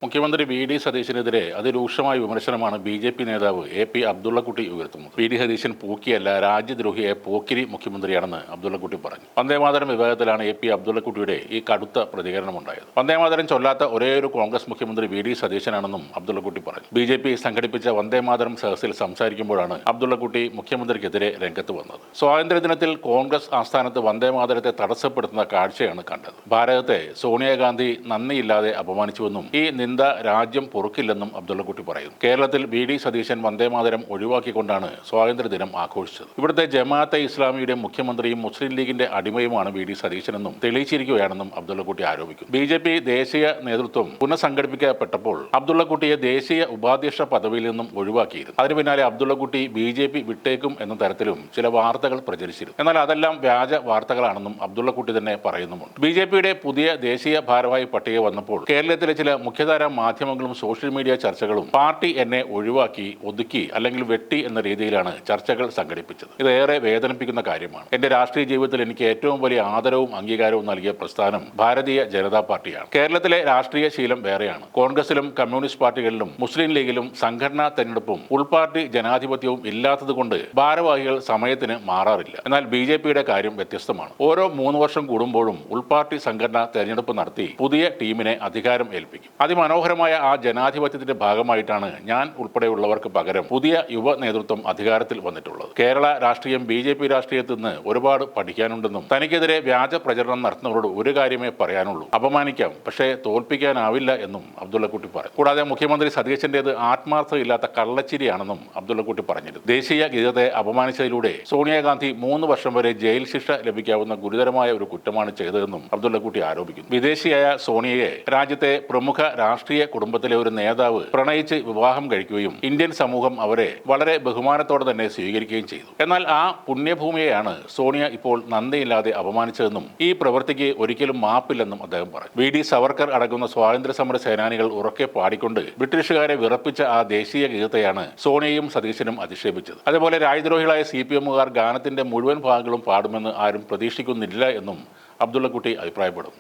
മുഖ്യമന്ത്രി V D സതീശനെതിരെ അതിരൂക്ഷമായ വിമർശനമാണ് ബി.ജെ.പി. നേതാവ് എ.പി. അബ്ദുള്ളക്കുട്ടി ഉയർത്തുന്നത്. വി ഡി സതീശൻ പൂക്കിയല്ല, രാജ്യദ്രോഹിയെ പോക്കിരി മുഖ്യമന്ത്രിയാണെന്ന് അബ്ദുള്ളക്കുട്ടി പറഞ്ഞു. വന്ദേമാതരം വിഭാഗത്തിലാണ് എ.പി. അബ്ദുള്ളക്കുട്ടിയുടെ ഈ കടുത്ത പ്രതികരണമുണ്ടായത്. വന്ദേമാതരം ചൊല്ലാത്ത ഒരേയൊരു കോൺഗ്രസ് മുഖ്യമന്ത്രി വി ഡി സതീശനാണെന്നും അബ്ദുള്ളക്കുട്ടി പറഞ്ഞു. ബി.ജെ.പി. സംഘടിപ്പിച്ച വന്ദേമാതരം സദസ്സിൽ സംസാരിക്കുമ്പോഴാണ് അബ്ദുള്ളക്കുട്ടി മുഖ്യമന്ത്രിക്കെതിരെ രംഗത്ത് വന്നത്. സ്വാതന്ത്ര്യദിനത്തിൽ കോൺഗ്രസ് ആസ്ഥാനത്ത് വന്ദേമാതരത്തെ തടസ്സപ്പെടുത്തുന്ന കാഴ്ചയാണ് കണ്ടത്. ഭാരതത്തെ സോണിയാഗാന്ധി നന്ദിയില്ലാതെ അപമാനിച്ചുവെന്നും ഈ നിന്ദ രാജ്യം പൊറുക്കില്ലെന്നും അബ്ദുള്ളക്കുട്ടി പറയുന്നു. കേരളത്തിൽ വി ഡി സതീശൻ വന്ദേമാതരം ഒഴിവാക്കിക്കൊണ്ടാണ് സ്വാതന്ത്ര്യദിനം ആഘോഷിച്ചത്. ഇവിടുത്തെ ജമാഅത്തെ ഇസ്ലാമിയുടെ മുഖ്യമന്ത്രിയും മുസ്ലിം ലീഗിന്റെ അടിമയുമാണ് വി ഡി സതീശനെന്നും തെളിയിച്ചിരിക്കുകയാണെന്നും അബ്ദുള്ളക്കുട്ടി ആരോപിക്കുന്നു. ബി.ജെ.പി. ദേശീയ നേതൃത്വം പുനഃസംഘടിപ്പിക്കപ്പെട്ടപ്പോൾ അബ്ദുള്ളക്കുട്ടിയെ ദേശീയ ഉപാധ്യക്ഷ പദവിയിൽ നിന്നും ഒഴിവാക്കിയിരുന്നു. അതിനു പിന്നാലെ അബ്ദുള്ളക്കുട്ടി ബി.ജെ.പി. വിട്ടേക്കും എന്ന തരത്തിലും ചില വാർത്തകൾ പ്രചരിച്ചിരുന്നു. എന്നാൽ അതെല്ലാം വ്യാജ വാർത്തകളാണെന്നും അബ്ദുള്ളക്കുട്ടി തന്നെ പറയുന്നുമുണ്ട്. ബി.ജെ.പിയുടെ പുതിയ ദേശീയ ഭാരവാഹി പട്ടിക വന്നപ്പോൾ കേരളത്തിലെ ചില മുഖ്യധാര മാധ്യമങ്ങളും സോഷ്യൽ മീഡിയ ചർച്ചകളും പാർട്ടി എന്നെ ഒഴിവാക്കി, ഒതുക്കി അല്ലെങ്കിൽ വെട്ടി എന്ന രീതിയിലാണ് ചർച്ചകൾ സംഘടിപ്പിച്ചത്. ഇതേറെ വേദനിപ്പിക്കുന്ന കാര്യമാണ്. എന്റെ രാഷ്ട്രീയ ജീവിതത്തിൽ എനിക്ക് ഏറ്റവും വലിയ ആദരവും അംഗീകാരവും നൽകിയ പ്രസ്ഥാനം ഭാരതീയ ജനതാ പാർട്ടിയാണ്. കേരളത്തിലെ രാഷ്ട്രീയ ശീലം വേറെയാണ്. കോൺഗ്രസിലും കമ്മ്യൂണിസ്റ്റ് പാർട്ടികളിലും മുസ്ലിം ലീഗിലും സംഘടനാ തെരഞ്ഞെടുപ്പും ഉൾപാർട്ടി ജനാധിപത്യവും ഇല്ലാത്തതുകൊണ്ട് ഭാരവാഹികൾ സമയത്തിന് മാറാറില്ല. എന്നാൽ ബി.ജെ.പിയുടെ കാര്യം വ്യത്യസ്തമാണ്. ഓരോ 3 വർഷം കൂടുമ്പോഴും ഉൾപാർട്ടി സംഘടനാ തെരഞ്ഞെടുപ്പ് നടത്തി പുതിയ ടീമിനെ അധികാരം ഏൽപ്പിക്കും. അതിമനോഹരമായ ആ ജനാധിപത്യത്തിന്റെ ഭാഗമായിട്ടാണ് ഞാൻ ഉൾപ്പെടെയുള്ളവർക്ക് പകരം പുതിയ യുവ നേതൃത്വം അധികാരത്തിൽ വന്നിട്ടുള്ളത്. കേരള രാഷ്ട്രീയം ബി.ജെ.പി. രാഷ്ട്രീയത്തിൽ നിന്ന് ഒരുപാട് പഠിക്കാനുണ്ടെന്നും തനിക്കെതിരെ വ്യാജ പ്രചരണം നടത്തുന്നവരോട് ഒരു കാര്യമേ പറയാനുള്ളൂ: അപമാനിക്കാം, പക്ഷേ തോൽപ്പിക്കാനാവില്ല എന്നും അബ്ദുള്ളക്കുട്ടി പറഞ്ഞു. കൂടാതെ മുഖ്യമന്ത്രി സതീശന്റേത് ആത്മാർത്ഥതയില്ലാത്ത കള്ളച്ചിരിയാണെന്നും അബ്ദുള്ളക്കുട്ടി പറഞ്ഞിരുന്നു. ദേശീയ ഗീതത്തെ അപമാനിച്ചതിലൂടെ സോണിയാഗാന്ധി 3 വർഷം വരെ ജയിൽ ശിക്ഷ ലഭിക്കാവുന്ന ഗുരുതരമായ ഒരു കുറ്റമാണ് ചെയ്തതെന്നും അബ്ദുള്ളക്കുട്ടി ആരോപിക്കുന്നു. വിദേശിയായ സോണിയയെ രാജ്യത്തെ പ്രമുഖ രാഷ്ട്രീയ കുടുംബത്തിലെ ഒരു നേതാവ് പ്രണയിച്ച് വിവാഹം കഴിക്കുകയും ഇന്ത്യൻ സമൂഹം അവരെ വളരെ ബഹുമാനത്തോടെ തന്നെ സ്വീകരിക്കുകയും ചെയ്തു. എന്നാൽ ആ പുണ്യഭൂമിയെയാണ് സോണിയ ഇപ്പോൾ നന്ദിയില്ലാതെ അപമാനിച്ചതെന്നും ഈ പ്രവൃത്തിക്ക് ഒരിക്കലും മാപ്പില്ലെന്നും അദ്ദേഹം പറഞ്ഞു. വി ഡി സവർക്കർ അടങ്ങുന്ന സ്വാതന്ത്ര്യ സമര സേനാനികൾ ഉറക്കെ പാടിക്കൊണ്ട് ബ്രിട്ടീഷുകാരെ വിറപ്പിച്ച ആ ദേശീയ ഗീതത്തെയാണ് സോണിയയും സതീശനും അധിക്ഷേപിച്ചത്. അതുപോലെ രാജ്യദ്രോഹികളായ CPM-കാർ ഗാനത്തിന്റെ മുഴുവൻ ഭാഗങ്ങളും പാടുമെന്ന് ആരും പ്രതീക്ഷിക്കുന്നില്ല എന്നും അബ്ദുള്ളക്കുട്ടി അഭിപ്രായപ്പെടുന്നു.